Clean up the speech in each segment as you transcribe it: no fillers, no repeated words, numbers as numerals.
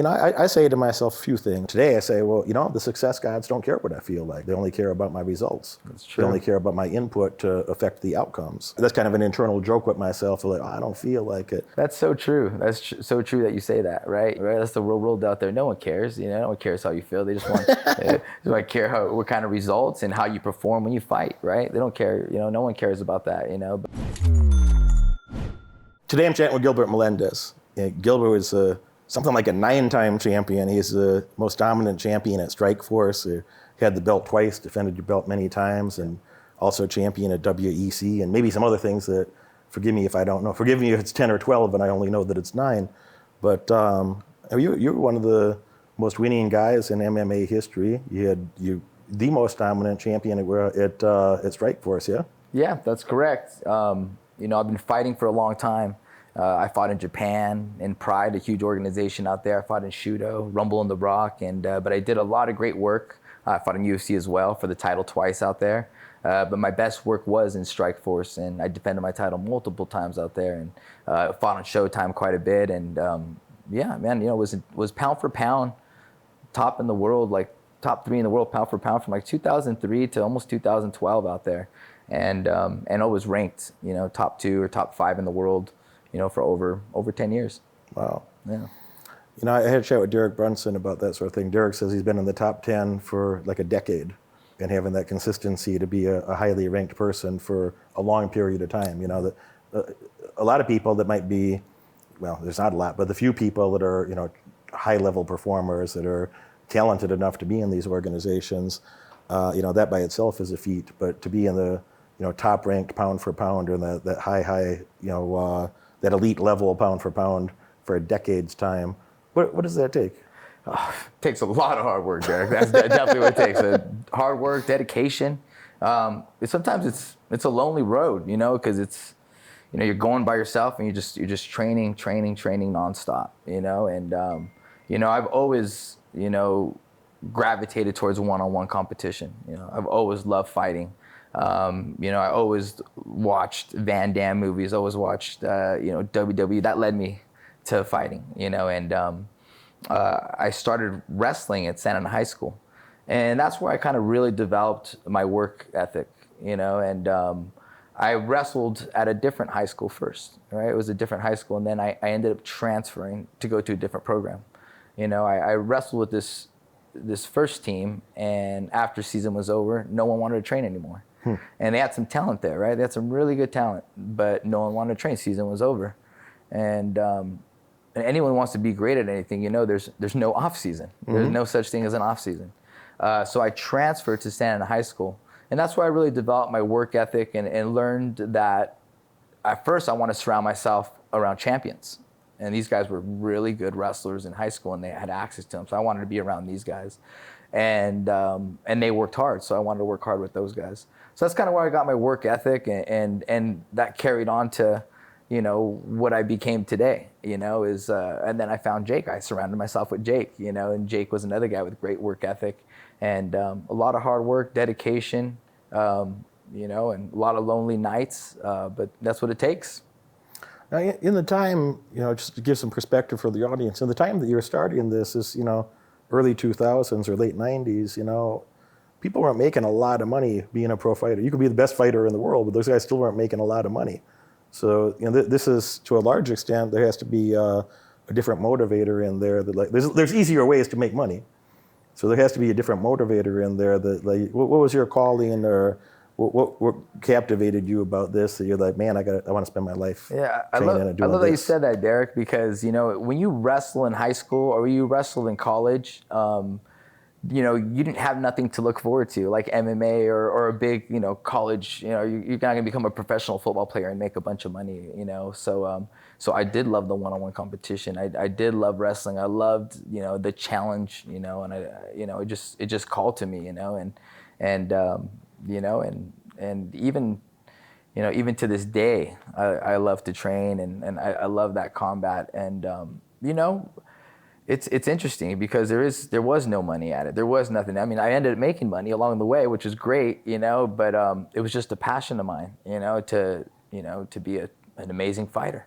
I say to myself a few things. Today I say, well, the success gods don't care what I feel like. They only care about my results. That's true. They only care about my input to affect the outcomes. That's kind of an internal joke with myself. Like, I don't feel like it. That's so true. That's so true that you say that, right? That's the real world out there. No one cares. No one cares how you feel. They just want to care what kind of results and how you perform when you fight, right? They don't care. No one cares about that. Today I'm chatting with Gilbert Melendez. Gilbert was something like a 9-time champion. He's the most dominant champion at Strikeforce. He had the belt twice, defended your belt many times, and also champion at WEC, and maybe some other things that, forgive me if I don't know. Forgive me if it's 10 or 12 and I only know that it's 9. But you're one of the most winning guys in MMA history. You the most dominant champion at Strikeforce, yeah? Yeah, that's correct. I've been fighting for a long time. I fought in Japan, in Pride, a huge organization out there. I fought in Shudo, Rumble in the Rock, but I did a lot of great work. I fought in UFC as well for the title twice out there. But my best work was in Strikeforce, and I defended my title multiple times out there, and fought on Showtime quite a bit. And was pound for pound top in the world, like top 3 in the world pound for pound from like 2003 to almost 2012 out there, and I was ranked top 2 or top 5 in the world. For over 10 years. Wow. Yeah. I had a chat with Derek Brunson about that sort of thing. Derek says he's been in the top 10 for like a decade, and having that consistency to be a highly ranked person for a long period of time. That a lot of people that might be, well, there's not a lot, but the few people that are, high-level performers that are talented enough to be in these organizations, that by itself is a feat. But to be in the, top-ranked pound for pound, or that high, that elite level pound for pound for a decade's time. What does that take? It takes a lot of hard work, Derek. That's definitely what it takes. Hard work, dedication. Sometimes it's a lonely road, because it's, you're going by yourself and you're just training nonstop, and I've always, gravitated towards one-on-one competition. I've always loved fighting. I always watched Van Damme movies, always watched, WWE. That led me to fighting, and I started wrestling at Santa Ana High School. And that's where I kind of really developed my work ethic, and I wrestled at a different high school first, right? It was a different high school, and then I ended up transferring to go to a different program. I wrestled with this first team, and after season was over, no one wanted to train anymore. And they had some talent there, right? They had some really good talent, but no one wanted to train. Season was over. And anyone wants to be great at anything, there's no off season. Mm-hmm. There's no such thing as an off season. So I transferred to Santa Ana High School. And that's where I really developed my work ethic and learned that at first I want to surround myself around champions. And these guys were really good wrestlers in high school, and they had access to them. So I wanted to be around these guys. And they worked hard, so I wanted to work hard with those guys. So that's kind of where I got my work ethic, and that carried on to, what I became today, and then I found Jake. I surrounded myself with Jake, and Jake was another guy with great work ethic, and a lot of hard work, dedication, and a lot of lonely nights, but that's what it takes. Now, in the time, just to give some perspective for the audience, in the time that you were starting this is, early 2000s or late 90s, people weren't making a lot of money being a pro fighter. You could be the best fighter in the world, but those guys still weren't making a lot of money. So, this is, to a large extent, there has to be a different motivator in there. That there's easier ways to make money. So there has to be a different motivator in there. That what was your calling, or what captivated you about this? That you're like, man, I want to spend my life training and doing this. I love that you said that, Derek, because when you wrestle in high school or you wrestle in college, you didn't have nothing to look forward to, like MMA or a big, college, you're not going to become a professional football player and make a bunch of money, So I did love the one-on-one competition. I did love wrestling. I loved, the challenge, and it just called to me, and even to this day, I love to train, and I love that combat. And, it's interesting because there was no money at it. There was nothing. I mean, I ended up making money along the way, which is great, but it was just a passion of mine, to be an amazing fighter.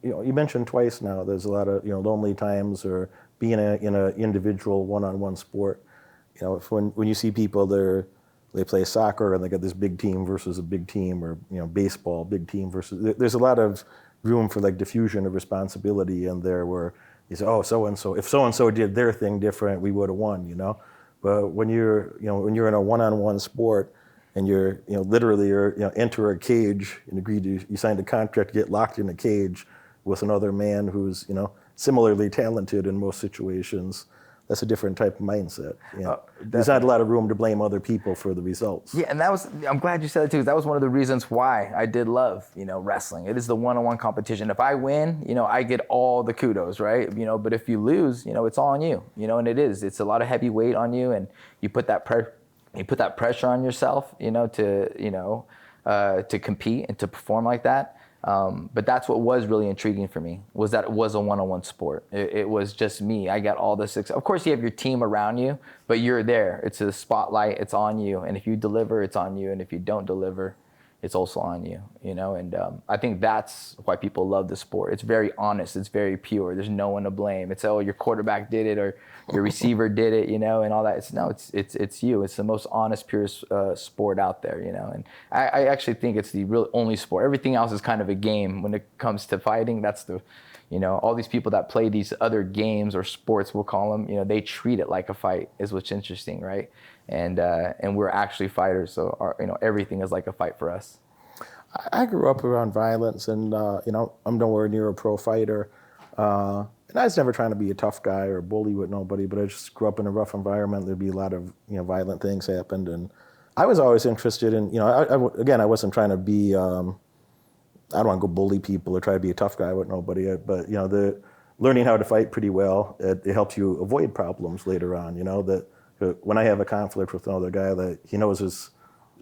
You mentioned twice now. There's a lot of lonely times or being in a individual one-on-one sport. If when you see people they play soccer and they got this big team versus a big team, or baseball, big team versus. There's a lot of room for like diffusion of responsibility in there, where you say, oh, so and so, if so and so did their thing different, we would have won. But when you're in a one-on-one sport, and you're literally enter a cage and you signed a contract to get locked in a cage with another man who's similarly talented in most situations. That's a different type of mindset. There's not a lot of room to blame other people for the results. Yeah, and I'm glad you said that too, because that was one of the reasons why I did love, wrestling. It is the one-on-one competition. If I win, I get all the kudos, right? But if you lose, it's all on you, and it's a lot of heavy weight on you, and you put that pressure on yourself, to compete and to perform like that. But that's what was really intriguing for me, was that it was a one-on-one sport. It was just me. I got all the success. Of course, you have your team around you, but you're there. It's a spotlight. It's on you. And if you deliver, it's on you. And if you don't deliver, it's also on you, And I think that's why people love the sport. It's very honest. It's very pure. There's no one to blame. It's, oh, your quarterback did it, or your receiver did it, and all that. It's you. It's the most honest, pure sport out there, And I actually think it's the real only sport. Everything else is kind of a game when it comes to fighting. That's the, all these people that play these other games or sports, we'll call them, they treat it like a fight, is what's interesting, right? And we're actually fighters, so everything is like a fight for us. I grew up around violence, and I'm nowhere near a pro fighter. And I was never trying to be a tough guy or bully with nobody, but I just grew up in a rough environment. There'd be a lot of violent things happened, and I was always interested in I wasn't trying to be I don't want to go bully people or try to be a tough guy with nobody, but the learning how to fight pretty well, it helps you avoid problems later on. That when I have a conflict with another guy, that he knows is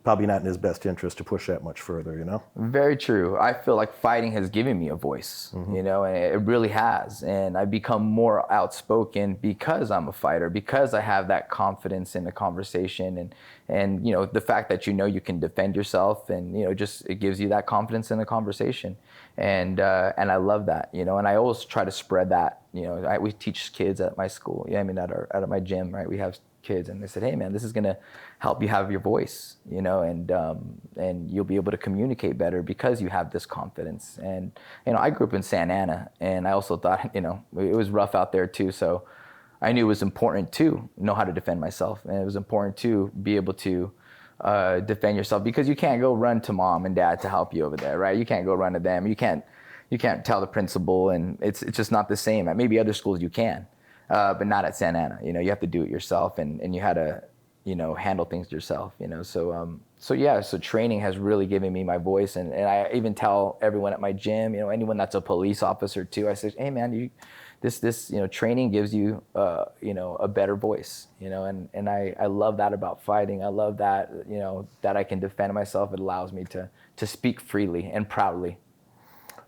probably not in his best interest to push that much further. Very true. I feel like fighting has given me a voice, and it really has. And I've become more outspoken because I'm a fighter, because I have that confidence in the conversation, and the fact that you can defend yourself, and just it gives you that confidence in the conversation, and I love that, and I always try to spread that. We teach kids at my school. At my gym, right? We have kids, and they said, hey man, this is gonna help you have your voice, and you'll be able to communicate better because you have this confidence. And I grew up in Santa Ana, and I also thought it was rough out there too, so I knew it was important to know how to defend myself, and it was important to be able to defend yourself, because you can't go run to mom and dad to help you over there, right? You can't go run to them. You can't tell the principal, and it's just not the same. At maybe other schools you can. But not at Santa Ana. You have to do it yourself, and you had to, handle things yourself. So training has really given me my voice, and I even tell everyone at my gym, anyone that's a police officer too, I say, hey man, this training gives you, a better voice, and I love that about fighting. I love that, that I can defend myself. It allows me to speak freely and proudly.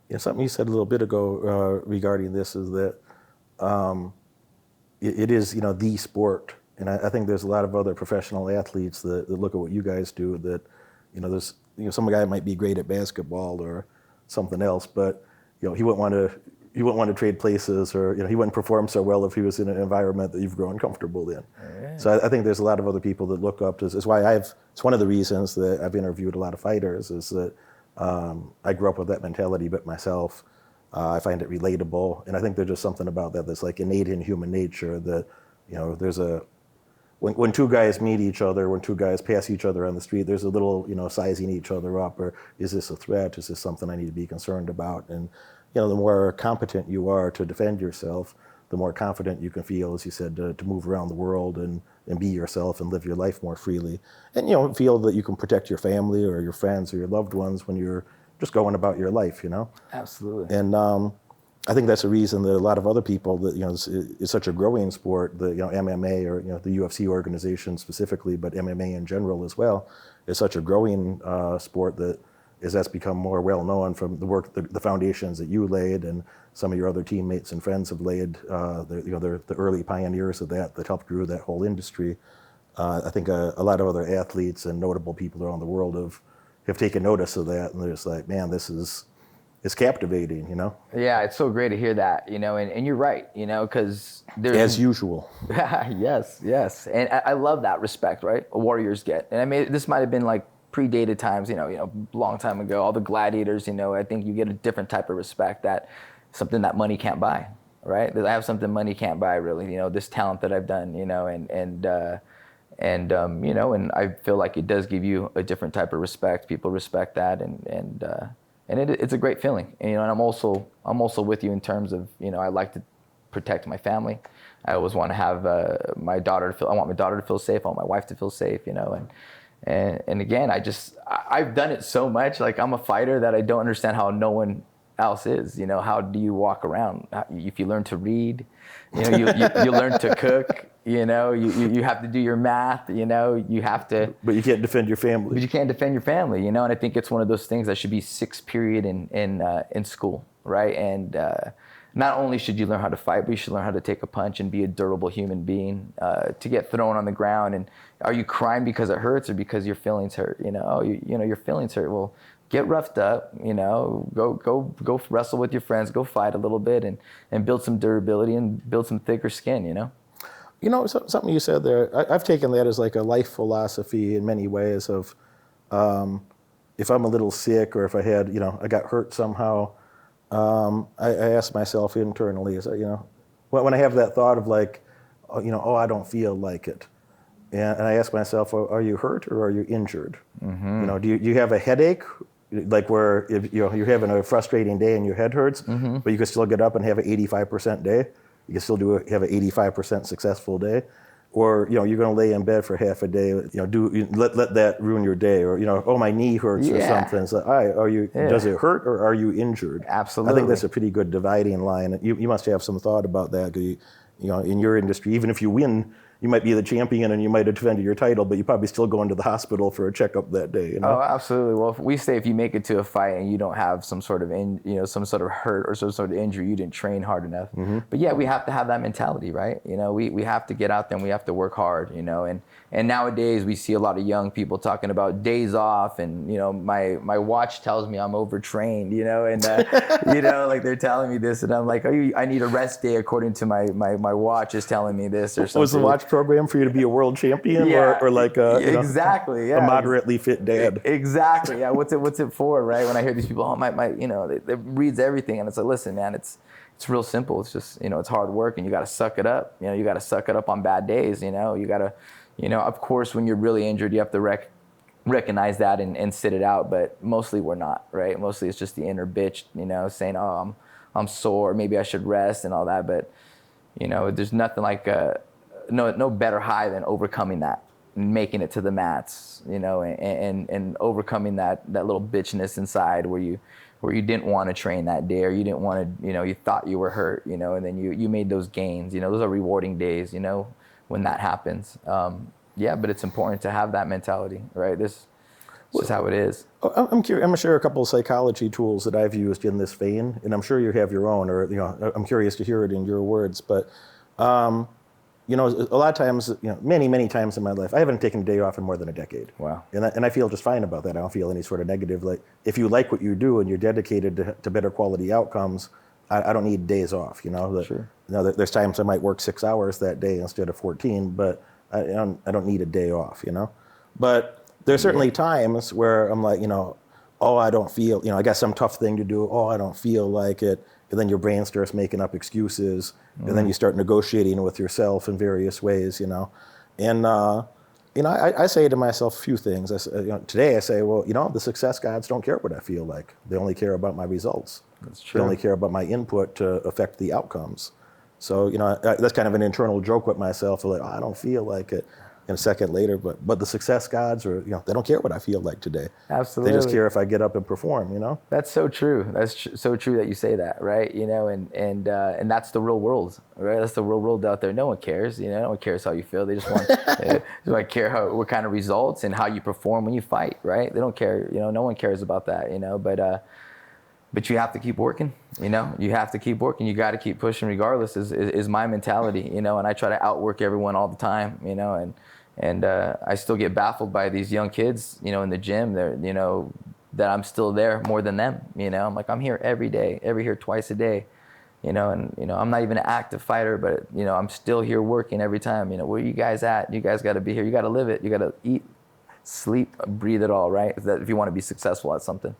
Yeah, something you said a little bit ago regarding this is that. It is, the sport, and I think there's a lot of other professional athletes that look at what you guys do. That, there's, some guy might be great at basketball or something else, but he wouldn't want to trade places, or he wouldn't perform so well if he was in an environment that you've grown comfortable in. Right. So I think there's a lot of other people that look up to. It's why it's one of the reasons that I've interviewed a lot of fighters, is that I grew up with that mentality, but myself. I find it relatable, and I think there's just something about that that's like innate in human nature. That there's when two guys meet each other, when two guys pass each other on the street, there's a little sizing each other up, or is this a threat? Is this something I need to be concerned about? And the more competent you are to defend yourself, the more confident you can feel, as you said, to move around the world and be yourself and live your life more freely, and feel that you can protect your family or your friends or your loved ones when you're just going about your life, Absolutely. And I think that's a reason that a lot of other people that it's such a growing sport. The MMA, or the UFC organization specifically, but MMA in general as well, is such a growing sport that's become more well known from the work, the foundations that you laid, and some of your other teammates and friends have laid. They're the early pioneers of that helped grow that whole industry. I think a lot of other athletes and notable people around the world have taken notice of that, and they're just like, man, this is is captivating, you know, Yeah, it's so great to hear that, and you're right, because there's as usual. yes, yes, and I love that respect, right? Warriors get, and I mean, this might have been like predated times, long time ago. All the gladiators, I think you get a different type of respect, that something that money can't buy, right? I have something money can't buy, really. This talent that I've done, and I feel like it does give you a different type of respect. People respect that, and it's a great feeling. And I'm also with you in terms of, I like to protect my family. I always want to have I want my daughter to feel safe. I want my wife to feel safe, and again, I've done it so much. Like, I'm a fighter that I don't understand how no one else is. How do you walk around? If you learn to read, you learn to cook. You have to do your math. You have to. But you can't defend your family. But you can't defend your family. And I think it's one of those things that should be 6th period in school, right? And not only should you learn how to fight, but you should learn how to take a punch and be a durable human being. To get thrown on the ground, and are you crying because it hurts or because your feelings hurt? Your feelings hurt. Well, get roughed up. Go wrestle with your friends. Go fight a little bit and build some durability and build some thicker skin. Something you said there, I've taken that as like a life philosophy in many ways of, if I'm a little sick or if I had, I got hurt somehow, I ask myself internally, when I have that thought of like, I don't feel like it. And I ask myself, are you hurt or are you injured? Mm-hmm. Do you have a headache? Like, where if you're having a frustrating day and your head hurts, mm-hmm. but you can still get up and have an 85% day? You can still have an 85% successful day, or you're going to lay in bed for half a day. Let that ruin your day, or oh, my knee hurts or something. It's like, all right, does it hurt or are you injured? Absolutely. I think that's a pretty good dividing line. You must have some thought about that. 'Cause in your industry, even if you win, you might be the champion and you might have defended your title, but you probably still go into the hospital for a checkup that day. Oh, absolutely. Well, we say if you make it to a fight and you don't have some sort of some sort of hurt or some sort of injury, you didn't train hard enough. Mm-hmm. But yeah, we have to have that mentality, right? We have to get out there and we have to work hard. And nowadays we see a lot of young people talking about days off, and my watch tells me I'm overtrained. And like they're telling me this, and I'm like, I need a rest day according to my watch is telling me this or something. Was the watch program for you to be a world champion, yeah, or like exactly, a moderately fit dad? Exactly. Yeah. What's it for, right? When I hear these people, it reads everything, and it's like, listen, man, it's real simple. It's just it's hard work, and you got to suck it up. You got to suck it up on bad days. You got to, of course, when you're really injured, you have to recognize that and sit it out. But mostly we're not, right? Mostly it's just the inner bitch, saying, oh, I'm sore, maybe I should rest and all that. But there's nothing like no better high than overcoming that, making it to the mats, and overcoming that little bitchness inside where you didn't want to train that day, or you didn't want to, you thought you were hurt, and then you made those gains. Those are rewarding days, when that happens. But it's important to have that mentality, right? This is how it is. I'm curious. I'm sure a couple of psychology tools that I've used in this vein, and I'm sure you have your own, or I'm curious to hear it in your words, but. A lot of times, many times in my life, I haven't taken a day off in more than a decade. Wow. And I feel just fine about that. I don't feel any sort of negative. Like, if you like what you do and you're dedicated to better quality outcomes, I don't need days off. Sure. There's times I might work 6 hours that day instead of 14, but I don't need a day off. But there's certainly times where I'm like, oh, I don't feel. I got some tough thing to do. Oh, I don't feel like it. And then your brain starts making up excuses, and then you start negotiating with yourself in various ways, And I say to myself a few things. Today I say, well, the success gods don't care what I feel like. They only care about my results. That's true. They only care about my input to affect the outcomes. So that's kind of an internal joke with myself. Like, I don't feel like it. And a second later, but the success gods they don't care what I feel like today. Absolutely. They just care if I get up and perform. That's so true. That's so true that you say that, right? And that's the real world, right? That's the real world out there. No one cares. No one cares how you feel. They just want they care what kind of results and how you perform when you fight, right? They don't care. No one cares about that. But you have to keep working. You have to keep working. You got to keep pushing, regardless. Is my mentality. And I try to outwork everyone all the time. And I still get baffled by these young kids, in the gym. They're, that I'm still there more than them. I'm like, I'm here every day, here twice a day. And I'm not even an active fighter, but I'm still here working every time. Where you guys at? You guys got to be here. You got to live it. You got to eat, sleep, breathe it all, right? That if you want to be successful at something.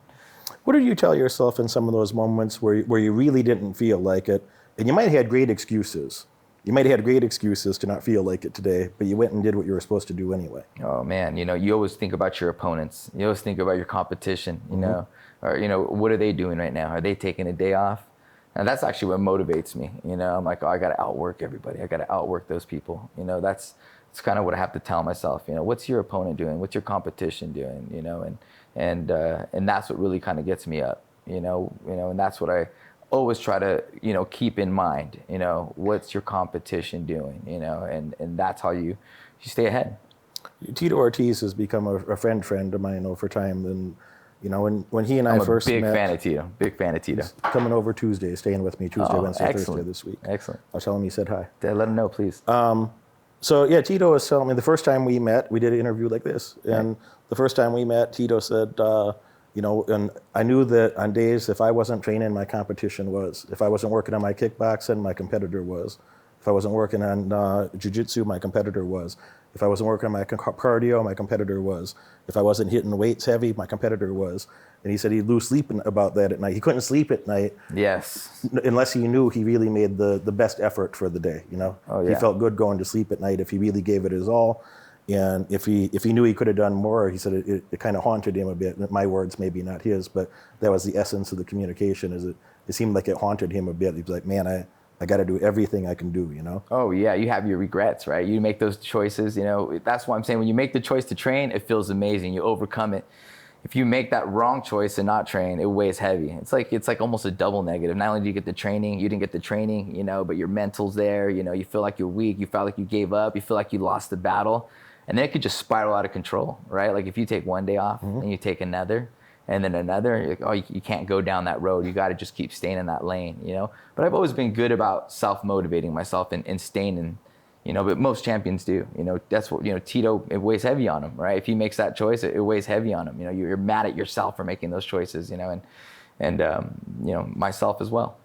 What did you tell yourself in some of those moments where you really didn't feel like it? And you might have had great excuses. You might have had great excuses to not feel like it today, but you went and did what you were supposed to do anyway. Oh man, you always think about your opponents. You always think about your competition, or what are they doing right now? Are they taking a day off? And that's actually what motivates me. I'm like, oh, I got to outwork everybody. I got to outwork those people. That's kind of what I have to tell myself. What's your opponent doing? What's your competition doing? And that's what really kind of gets me up. And that's what I always try to keep in mind. What's your competition doing? And that's how you stay ahead. Tito Ortiz has become a friend of mine over time, and when he and I first met. I'm a big fan of Tito. He's coming over Tuesday, staying with me Tuesday, Wednesday, excellent. Thursday this week. Excellent. I'll tell him you said hi. Let him know, please. So yeah, Tito was telling me the first time we met, we did an interview like this, and the first time we met, Tito said, and I knew that on days if I wasn't training, my competition was. If I wasn't working on my kickboxing, my competitor was. If I wasn't working on jiu-jitsu, my competitor was. If I wasn't working on my cardio, my competitor was. If I wasn't hitting weights heavy, my competitor was. And he said he'd lose sleep about that at night. He couldn't sleep at night. Yes. Unless he knew he really made the best effort for the day. Oh, yeah. He felt good going to sleep at night if he really gave it his all. And if he knew he could have done more, he said it kind of haunted him a bit. My words, maybe not his, but that was the essence of the communication. It seemed like it haunted him a bit. He was like, man, I got to do everything I can do, Oh yeah, you have your regrets, right? You make those choices, That's why I'm saying when you make the choice to train, it feels amazing. You overcome it. If you make that wrong choice and not train, it weighs heavy. It's like almost a double negative. Not only do you get the training, you didn't get the training, but your mental's there. You feel like you're weak. You felt like you gave up. You feel like you lost the battle, and then it could just spiral out of control, right? Like if you take one day off and you take another. And then another, you're like, oh, you can't go down that road. You got to just keep staying in that lane, But I've always been good about self-motivating myself and staying in, but most champions do. That's what, Tito, it weighs heavy on him, right? If he makes that choice, it weighs heavy on him. You're mad at yourself for making those choices, and myself as well.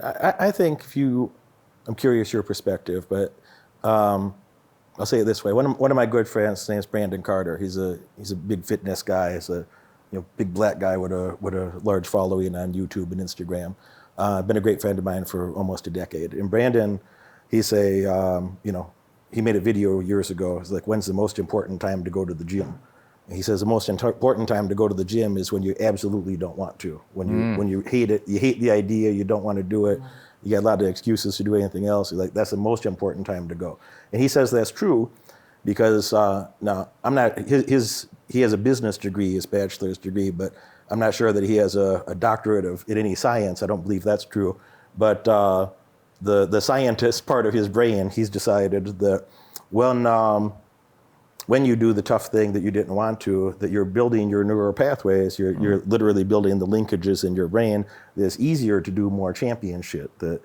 I think I'm curious your perspective, but I'll say it this way. One of my good friends, his name's Brandon Carter. He's a big fitness guy. He's a big black guy with a large following on YouTube and Instagram. Been a great friend of mine for almost a decade. And Brandon, he made a video years ago. It's like, when's the most important time to go to the gym? And he says the most important time to go to the gym is when you absolutely don't want to. When you hate it, you hate the idea, you don't want to do it. You got a lot of excuses to do anything else. He's like, that's the most important time to go. And he says that's true because now I'm not he has a business degree, his bachelor's degree, but I'm not sure that he has a doctorate in any science. I don't believe that's true. But the scientist part of his brain, he's decided that when you do the tough thing that you didn't want to, that you're building your neural pathways, you're literally building the linkages in your brain. It's easier to do more champion shit. That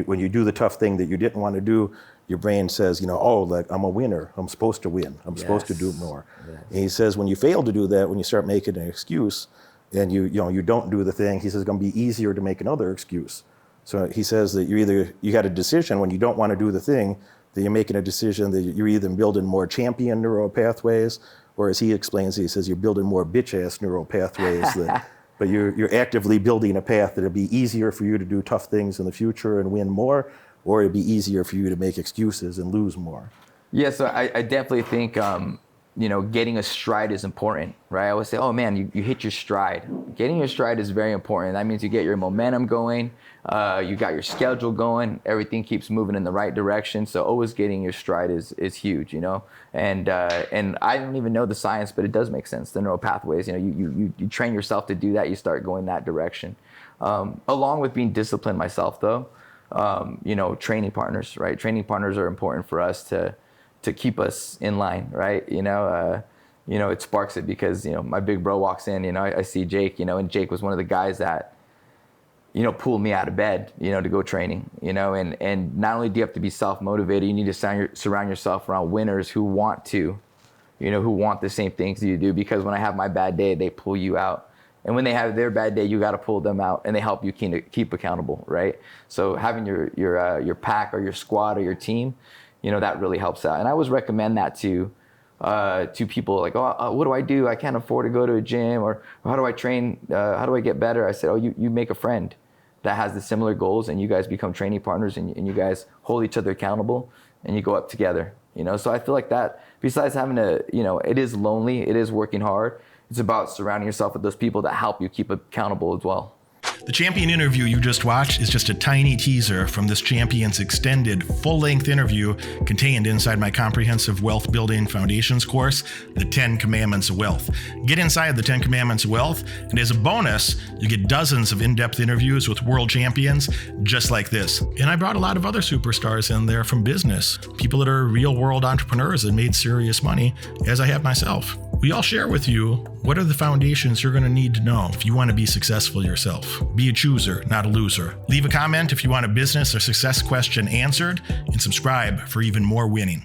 when you do the tough thing that you didn't want to do, your brain says, like I'm a winner. I'm supposed to win. I'm supposed to do more. Yes. And he says when you fail to do that, when you start making an excuse, and you don't do the thing, he says it's going to be easier to make another excuse. So he says that you got a decision when you don't want to do the thing, that you're making a decision that you're either building more champion neural pathways, or as he explains, he says you're building more bitch-ass neural pathways. But you're actively building a path that'll be easier for you to do tough things in the future and win more, or it'd be easier for you to make excuses and lose more. Yeah, so I definitely think, getting a stride is important, right? I always say, oh man, you hit your stride. Getting your stride is very important. That means you get your momentum going, you got your schedule going, everything keeps moving in the right direction. So always getting your stride is huge, And I don't even know the science, but it does make sense. The neural pathways, you train yourself to do that, you start going that direction. Along with being disciplined myself though, training partners, right? Training partners are important for us to keep us in line, right? It sparks it because, my big bro walks in, I see Jake, and Jake was one of the guys that, pulled me out of bed, to go training, and not only do you have to be self-motivated, you need to surround yourself around winners who want the same things you do, because when I have my bad day, they pull you out. And when they have their bad day, you got to pull them out, and they help you keep accountable, right? So having your pack or your squad or your team, that really helps out. And I always recommend that to people like, what do I do? I can't afford to go to a gym, or how do I train? How do I get better? I said, you make a friend that has the similar goals, and you guys become training partners, and you guys hold each other accountable, and you go up together. So I feel like that, besides having it is lonely, it is working hard. It's about surrounding yourself with those people that help you keep accountable as well. The champion interview you just watched is just a tiny teaser from this champion's extended full-length interview contained inside my comprehensive wealth building foundations course, The 10 Commandments of Wealth. Get inside the 10 Commandments of Wealth, and as a bonus, you get dozens of in-depth interviews with world champions just like this. And I brought a lot of other superstars in there from business, people that are real-world entrepreneurs that made serious money, as I have myself. We all share with you what are the foundations you're going to need to know if you want to be successful yourself. Be a chooser, not a loser. Leave a comment if you want a business or success question answered, and subscribe for even more winning.